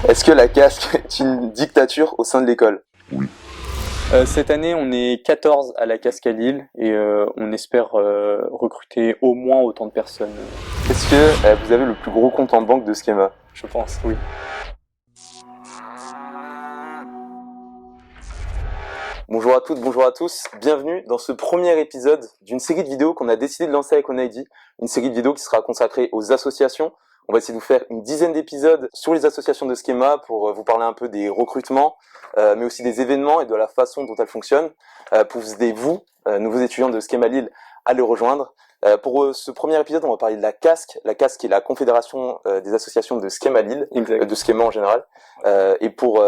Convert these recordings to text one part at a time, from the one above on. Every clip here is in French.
Est-ce que la casque est une dictature au sein de l'école? Cette année, on est 14 à la Casque à Lille et on espère recruter au moins autant de personnes, Est-ce que vous avez le plus gros compte en banque de Schema? je pense, oui. Bonjour à toutes, bonjour à tous, bienvenue dans ce premier épisode d'une série de vidéos qu'on a décidé de lancer avec OnID, une série de vidéos qui sera consacrée aux associations. On va essayer de vous faire une dizaine d'épisodes sur les associations de Schema pour vous parler un peu des recrutements, mais aussi des événements et de la façon dont elles fonctionnent, pour vous aider, vous, nouveaux étudiants de Schema Lille, à les rejoindre. Pour ce premier épisode, on va parler de la CASC qui est la confédération des associations de Schema Lille, de Schema en général. Et pour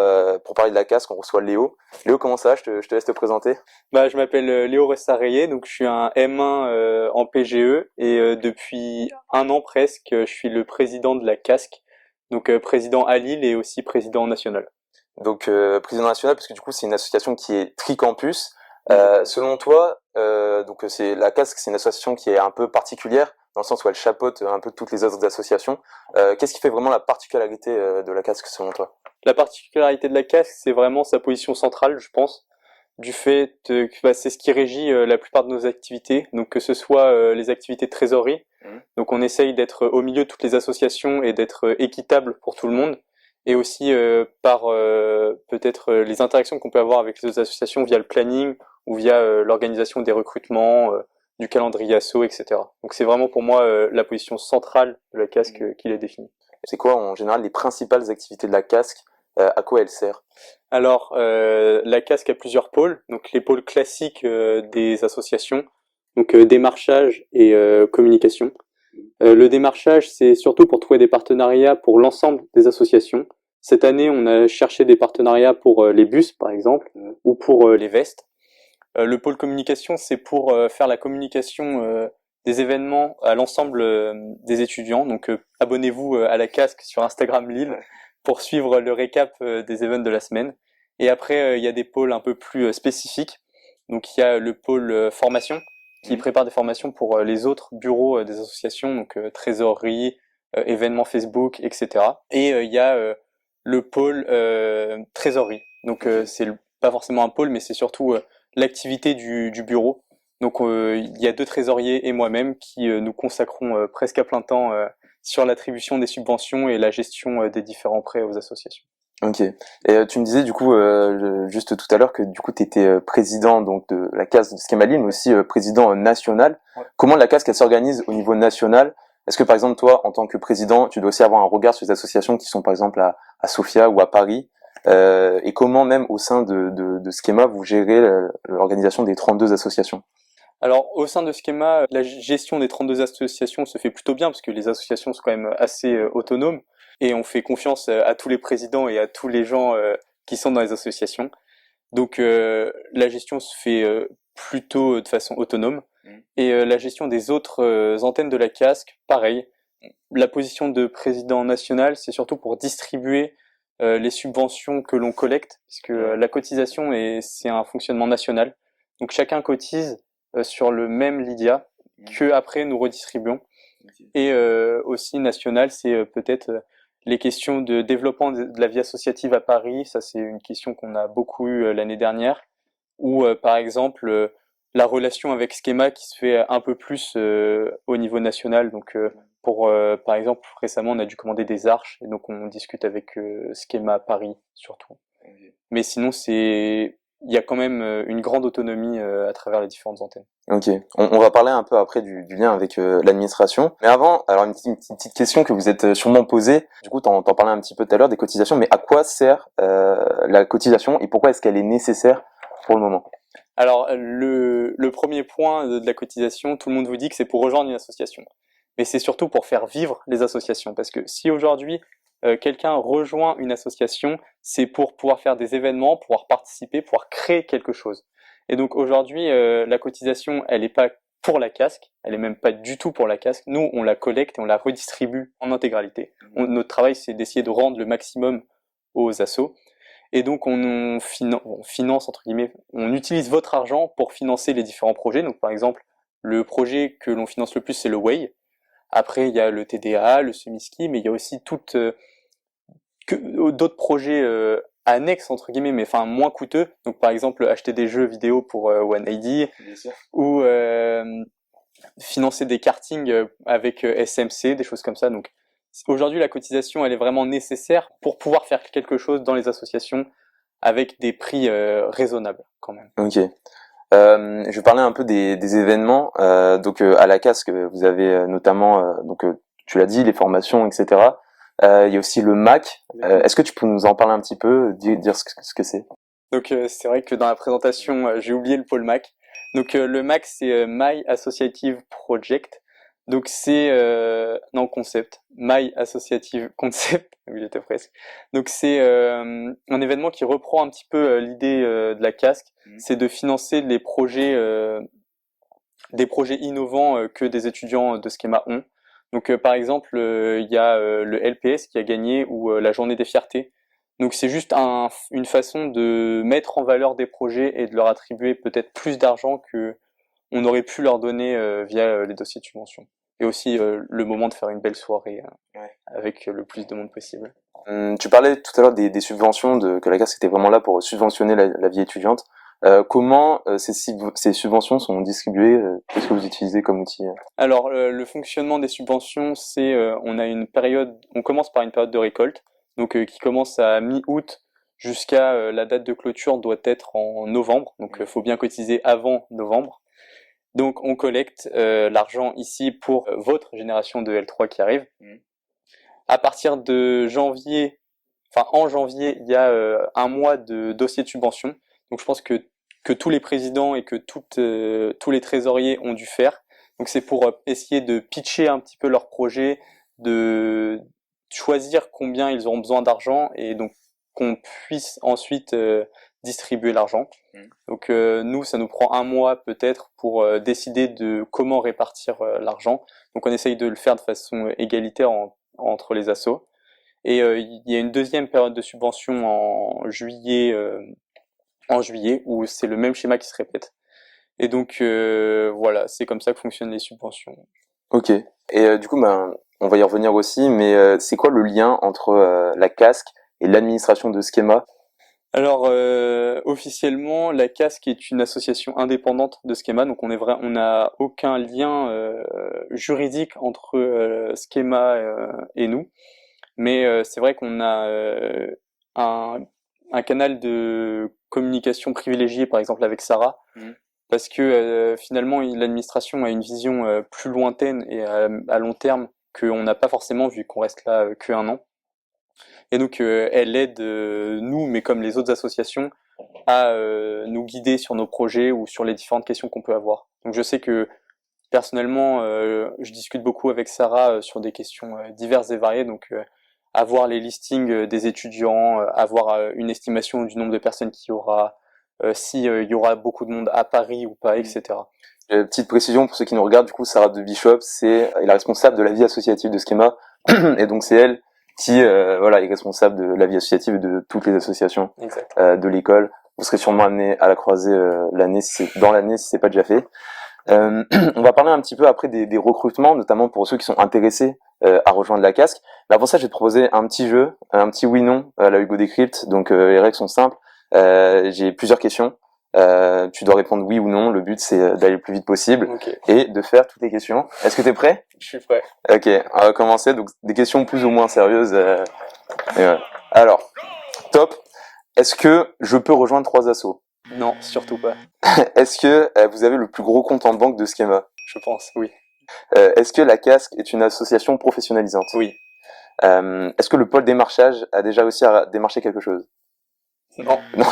parler de la CASC, on reçoit Léo. Léo, comment ça va? Je te laisse te présenter. Je m'appelle Léo Ressarayé, donc je suis un M1 en PGE et depuis un an presque, je suis le président de la Casque, donc président à Lille et aussi président national. Donc président national, parce que du coup c'est une association qui est tricampus. Selon toi, donc c'est la CASC, c'est une association qui est un peu particulière dans le sens où elle chapeaute un peu toutes les autres associations. Qu'est-ce qui fait vraiment la particularité de la CASC selon toi? La particularité de la Casque, c'est vraiment sa position centrale, je pense, du fait que c'est ce qui régit la plupart de nos activités, donc que ce soit les activités de trésorerie. Donc on essaye d'être au milieu de toutes les associations et d'être équitable pour tout le monde, et aussi par peut-être les interactions qu'on peut avoir avec les autres associations via le planning ou via l'organisation des recrutements, du calendrier asso, etc. Donc c'est vraiment pour moi la position centrale de la casque qui est définie. C'est quoi en général les principales activités de la CASC? À quoi elle sert? Alors la casque a plusieurs pôles, donc les pôles classiques des associations, donc démarchage et communication. Le démarchage, c'est surtout pour trouver des partenariats pour l'ensemble des associations. Cette année, on a cherché des partenariats pour les bus, par exemple, ou pour les vestes. Le pôle communication, c'est pour faire la communication des événements à l'ensemble des étudiants. Donc, abonnez-vous à la casque sur Instagram Lille pour suivre le récap des événements de la semaine. Et après, il y a des pôles un peu plus spécifiques. Donc, il y a le pôle formation, qui prépare des formations pour les autres bureaux des associations, donc trésorerie, événements Facebook, etc. Et il y a le pôle trésorerie. Donc pas forcément un pôle, mais c'est surtout l'activité du bureau. Donc il y a deux trésoriers et moi-même qui nous consacrons presque à plein temps sur l'attribution des subventions et la gestion des différents prêts aux associations. Ok. Et tu me disais du coup juste tout à l'heure que du coup tu étais président donc de la CASC de Schema Lille, mais aussi président national. Ouais. Comment la CASC elle s'organise au niveau national? Est-ce que par exemple toi en tant que président tu dois aussi avoir un regard sur les associations qui sont par exemple à Sofia ou à Paris, et comment même au sein de Schema vous gérez l'organisation des 32 associations? Alors, au sein de Schema, la gestion des 32 associations se fait plutôt bien parce que les associations sont quand même assez autonomes et on fait confiance à tous les présidents et à tous les gens qui sont dans les associations. Donc, la gestion se fait plutôt de façon autonome. Et la gestion des autres antennes de la casque, pareil. La position de président national, c'est surtout pour distribuer les subventions que l'on collecte, puisque la cotisation c'est un fonctionnement national. Donc chacun cotise sur le même Lydia que après nous redistribuons. Et aussi national, c'est peut-être les questions de développement de la vie associative à Paris. Ça, c'est une question qu'on a beaucoup eue l'année dernière. Ou par exemple la relation avec Schema qui se fait un peu plus au niveau national. Donc par exemple récemment on a dû commander des arches et donc on discute avec Schema Paris surtout. Mais sinon il y a quand même une grande autonomie à travers les différentes antennes. Ok, on va parler un peu après du lien avec l'administration. Mais avant, alors une petite question que vous êtes sûrement posée. Du coup, t'en parlais un petit peu tout à l'heure des cotisations, mais à quoi sert la cotisation et pourquoi est-ce qu'elle est nécessaire pour le moment? Alors le premier point de la cotisation, tout le monde vous dit que c'est pour rejoindre une association. Mais c'est surtout pour faire vivre les associations. Parce que si aujourd'hui quelqu'un rejoint une association, c'est pour pouvoir faire des événements, pouvoir participer, pouvoir créer quelque chose. Et donc aujourd'hui, la cotisation, elle n'est pas pour la casque, elle est même pas du tout pour la casque. Nous, on la collecte et on la redistribue en intégralité. Notre travail, c'est d'essayer de rendre le maximum aux assos. Et donc on finance, entre guillemets, on utilise votre argent pour financer les différents projets. Donc par exemple, le projet que l'on finance le plus, c'est le Way. Après, il y a le TDA, le semi-ski, mais il y a aussi d'autres projets annexes entre guillemets, mais enfin moins coûteux. Donc par exemple acheter des jeux vidéo pour OneID ou financer des kartings avec SMC, des choses comme ça. Donc aujourd'hui la cotisation elle est vraiment nécessaire pour pouvoir faire quelque chose dans les associations avec des prix raisonnables quand même. Ok. Je vais parler un peu des événements. Donc à la casque, vous avez notamment, tu l'as dit, les formations, etc. Il y a aussi le MAC. Est-ce que tu peux nous en parler un petit peu, dire ce que c'est? Donc c'est vrai que dans la présentation, j'ai oublié le pôle MAC. Donc le MAC c'est My Associative Project. Donc c'est non concept, My Associative Concept. Oui, j'étais presque. Donc c'est un événement qui reprend un petit peu l'idée de la casque, c'est de financer les projets des projets innovants que des étudiants de Schema ont. Donc par exemple, il y a le LPS qui a gagné ou la journée des fiertés. Donc c'est juste une façon de mettre en valeur des projets et de leur attribuer peut-être plus d'argent que on aurait pu leur donner via les dossiers de subvention. Et aussi le moment de faire une belle soirée avec le plus de monde possible. Tu parlais tout à l'heure des subventions, que la casque était vraiment là pour subventionner la vie étudiante. Comment ces subventions sont distribuées? Qu'est-ce que vous utilisez comme outil? Alors le fonctionnement des subventions, c'est on commence par une période de récolte, donc qui commence à mi-août jusqu'à la date de clôture doit être en novembre, donc faut bien cotiser avant novembre. Donc on collecte l'argent ici pour votre génération de L3 qui arrive. À partir de janvier, en janvier, il y a un mois de dossier de subvention. Donc je pense que tous les présidents et que tous les trésoriers ont dû faire. Donc c'est pour essayer de pitcher un petit peu leur projet, de choisir combien ils auront besoin d'argent et donc qu'on puisse ensuite distribuer l'argent. Donc nous, ça nous prend un mois peut-être pour décider de comment répartir l'argent. Donc on essaye de le faire de façon égalitaire entre les assos. Et il y a une deuxième période de subvention en juillet où c'est le même schéma qui se répète. Et donc voilà, c'est comme ça que fonctionnent les subventions. Ok. Et du coup, on va y revenir aussi, mais c'est quoi le lien entre la casque et l'administration de Schema? Alors officiellement, la casque est une association indépendante de Schema, donc on n'a aucun lien juridique entre Schema et nous. Mais c'est vrai qu'on a un canal de communication privilégié, par exemple avec Sarah, parce que finalement l'administration a une vision plus lointaine et à long terme qu'on n'a pas forcément vu qu'on reste là que un an. Et donc elle aide nous, mais comme les autres associations, à nous guider sur nos projets ou sur les différentes questions qu'on peut avoir. Donc je sais que personnellement, je discute beaucoup avec Sarah sur des questions diverses et variées, donc avoir les listings des étudiants, avoir une estimation du nombre de personnes qu'il y aura, si il y aura beaucoup de monde à Paris ou pas, etc. Petite précision pour ceux qui nous regardent, du coup, Sarah de Bishop, est la responsable de la vie associative de Schema, et donc c'est elle qui est responsable de la vie associative et de toutes les associations de l'école. Vous serez sûrement amené à la croiser dans l'année si c'est pas déjà fait. On va parler un petit peu après des recrutements, notamment pour ceux qui sont intéressés à rejoindre la casque. Mais avant ça, je vais te proposer un petit jeu, un petit oui/non à la Hugo Decrypt. Donc les règles sont simples. J'ai plusieurs questions. Tu dois répondre oui ou non. Le but c'est d'aller le plus vite possible et de faire toutes les questions. Est-ce que t'es prêt? Je suis prêt. Ok, on va commencer. Donc des questions plus ou moins sérieuses. Alors, top. Est-ce que je peux rejoindre 3 assos? Non, surtout pas. Est-ce que vous avez le plus gros compte en banque de Schema? Je pense, oui. Est-ce que la casque est une association professionnalisante? Oui. Est-ce que le pôle démarchage a déjà réussi à démarcher quelque chose? Non. Non.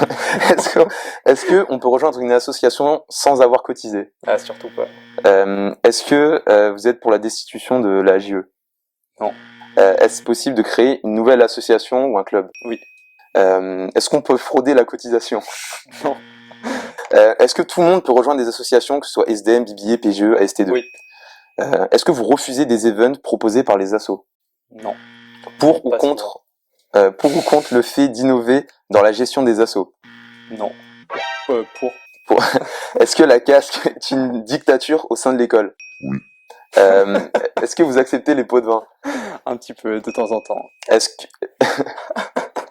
Est-ce que on peut rejoindre une association sans avoir cotisé? Ah, surtout pas. Est-ce que vous êtes pour la destitution de la JE? Non. Est-ce possible de créer une nouvelle association ou un club? Oui. Est-ce qu'on peut frauder la cotisation? Non. Est-ce que tout le monde peut rejoindre des associations, que ce soit SDM, BBA, PGE, AST2? Oui. Est-ce que vous refusez des events proposés par les assos? Non. Pour ou contre le fait d'innover dans la gestion des assos? Non. Pour. Est-ce que la casque est une dictature au sein de l'école? Oui. Est-ce que vous acceptez les pots de vin? Un petit peu, de temps en temps. Est-ce que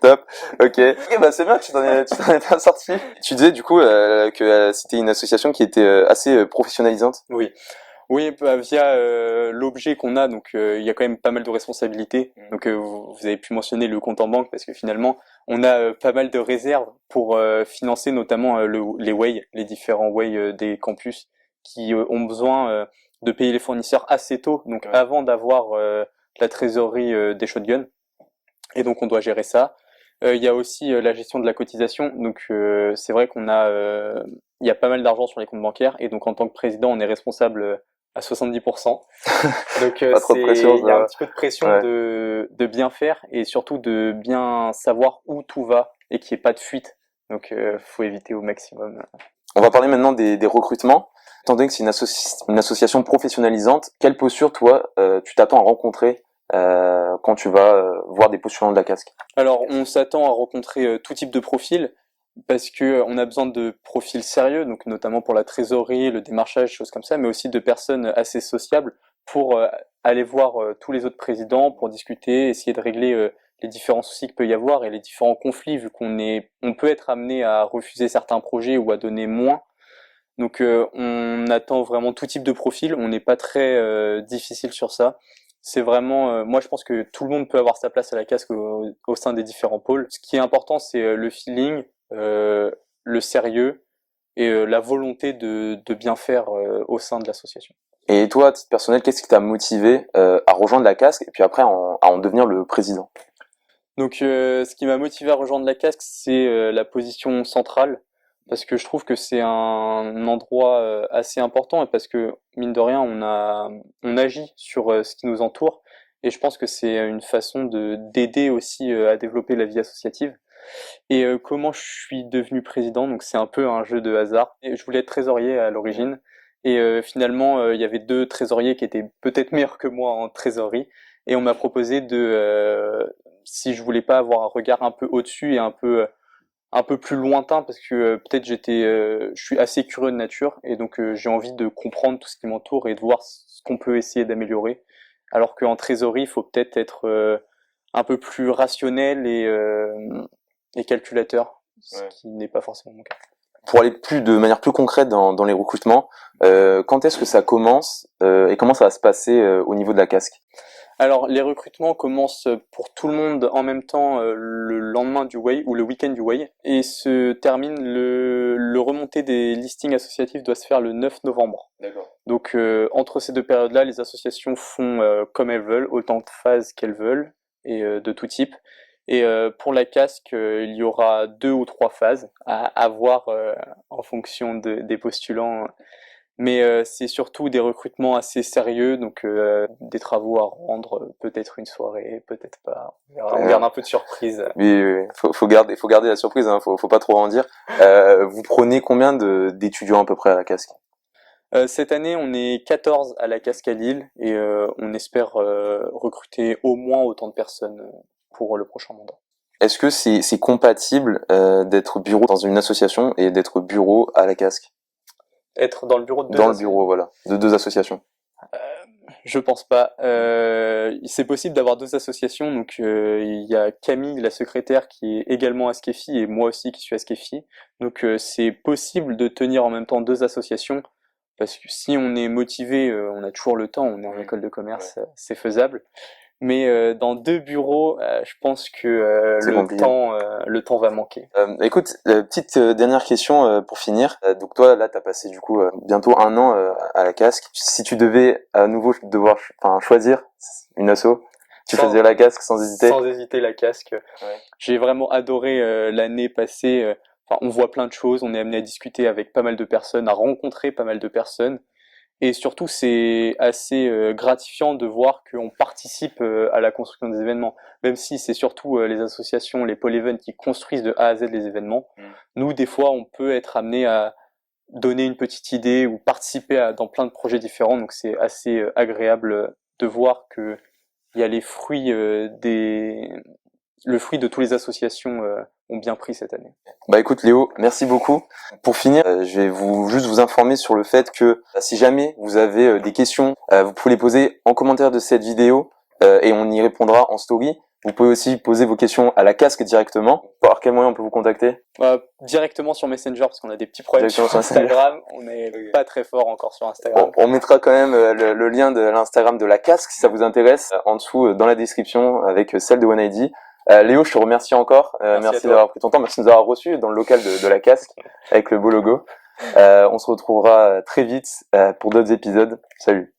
Top. Ok, bah c'est bien que tu t'en es bien sorti. Tu disais du coup que c'était une association qui était assez professionnalisante. Oui. Oui, bah, via l'objet qu'on a, donc il y a quand même pas mal de responsabilités. Donc vous avez pu mentionner le compte en banque parce que finalement on a pas mal de réserves pour financer notamment les way, les différents way des campus qui ont besoin de payer les fournisseurs assez tôt, donc avant d'avoir la trésorerie des shotguns. Et donc on doit gérer ça. Il y a aussi la gestion de la cotisation. Donc c'est vrai il y a pas mal d'argent sur les comptes bancaires et donc en tant que président, on est responsable à 70%. Donc Pas trop de pression, il y a un petit peu de pression ouais. de bien faire et surtout de bien savoir où tout va et qu'il n'y ait pas de fuite. Donc faut éviter au maximum. On va parler maintenant des recrutements. Étant donné que c'est une association professionnalisante, quelle posture toi tu t'attends à rencontrer quand tu vas voir des postulants de la casque? Alors on s'attend à rencontrer tout type de profil parce que on a besoin de profils sérieux, donc notamment pour la trésorerie, le démarchage, choses comme ça, mais aussi de personnes assez sociables pour aller voir tous les autres présidents, pour discuter, essayer de régler les différents soucis qu'il peut y avoir et les différents conflits, vu on peut être amené à refuser certains projets ou à donner moins. Donc on attend vraiment tout type de profil, on n'est pas très difficile sur ça. C'est vraiment, moi je pense que tout le monde peut avoir sa place à la casque au sein des différents pôles. Ce qui est important, c'est le feeling, le sérieux et la volonté de bien faire au sein de l'association. Et toi, à titre personnel, qu'est-ce qui t'a motivé à rejoindre la casque et puis après à en devenir le président? Donc ce qui m'a motivé à rejoindre la casque, c'est la position centrale, parce que je trouve que c'est un endroit assez important et parce que mine de rien on agit sur ce qui nous entoure et je pense que c'est une façon de d'aider aussi à développer la vie associative. Et comment je suis devenu président, donc c'est un peu un jeu de hasard. Et je voulais être trésorier à l'origine et finalement il y avait deux trésoriers qui étaient peut-être meilleurs que moi en trésorerie et on m'a proposé si je voulais pas avoir un regard un peu au-dessus et un peu plus lointain parce que peut-être je suis assez curieux de nature et donc j'ai envie de comprendre tout ce qui m'entoure et de voir ce qu'on peut essayer d'améliorer. Alors qu'en trésorerie, il faut peut-être être un peu plus rationnel et calculateur, ce qui n'est pas forcément mon cas. Pour aller de manière plus concrète dans les recrutements, quand est-ce que ça commence et comment ça va se passer au niveau de la casque? Alors, les recrutements commencent pour tout le monde en même temps le lendemain du Way ou le week-end du Way et se termine le remontée des listings associatifs doit se faire le 9 novembre. D'accord. Donc, entre ces deux périodes-là, les associations font comme elles veulent, autant de phases qu'elles veulent et de tout type. Et pour la casque, il y aura 2 ou 3 phases à voir en fonction des postulants. Mais c'est surtout des recrutements assez sérieux, donc des travaux à rendre, peut-être une soirée, peut-être pas. On garde un peu de surprise. Oui, faut garder la surprise, hein, faut pas trop en dire. Vous prenez combien d'étudiants à peu près à la casque? Cette année, on est 14 à la casque à Lille et on espère recruter au moins autant de personnes pour le prochain mandat. Est-ce que c'est compatible d'être bureau dans une association et d'être bureau à la casque? Être dans le bureau de deux Dans le bureau, voilà, de deux associations. Je pense pas. C'est possible d'avoir deux associations. Donc il y a Camille, la secrétaire, qui est également à Skefi et moi aussi qui suis à Skefi. Donc c'est possible de tenir en même temps deux associations parce que si on est motivé, on a toujours le temps. On est en école de commerce, c'est faisable. Mais dans deux bureaux, je pense que le temps va manquer. Écoute, petite dernière question pour finir. Donc toi, là, t'as passé du coup bientôt un an à la casque. Si tu devais à nouveau choisir une asso, tu choisirais la casque sans hésiter? Sans hésiter la casque. Ouais. J'ai vraiment adoré l'année passée. On voit plein de choses, on est amené à discuter avec pas mal de personnes, à rencontrer pas mal de personnes. Et surtout, c'est assez gratifiant de voir qu'on participe à la construction des événements. Même si c'est surtout les associations, les pôles events qui construisent de A à Z les événements. Nous, des fois, on peut être amené à donner une petite idée ou participer dans plein de projets différents. Donc c'est assez agréable de voir que il y a les fruits le fruit de toutes les associations ont bien pris cette année. Bah écoute Léo, merci beaucoup. Pour finir, je vais juste vous informer sur le fait que si jamais vous avez des questions, vous pouvez les poser en commentaire de cette vidéo et on y répondra en story. Vous pouvez aussi poser vos questions à la casque directement. Par quel moyen on peut vous contacter? Directement sur Messenger, parce qu'on a des petits problèmes sur Directement sur Instagram. On n'est pas très fort encore sur Instagram. On mettra quand même le lien de l'Instagram de la casque si ça vous intéresse en dessous dans la description avec celle de OneID. Léo, je te remercie encore. Merci d'avoir pris ton temps. Merci de nous avoir reçus dans le local de la casque avec le beau logo. On se retrouvera très vite pour d'autres épisodes. Salut.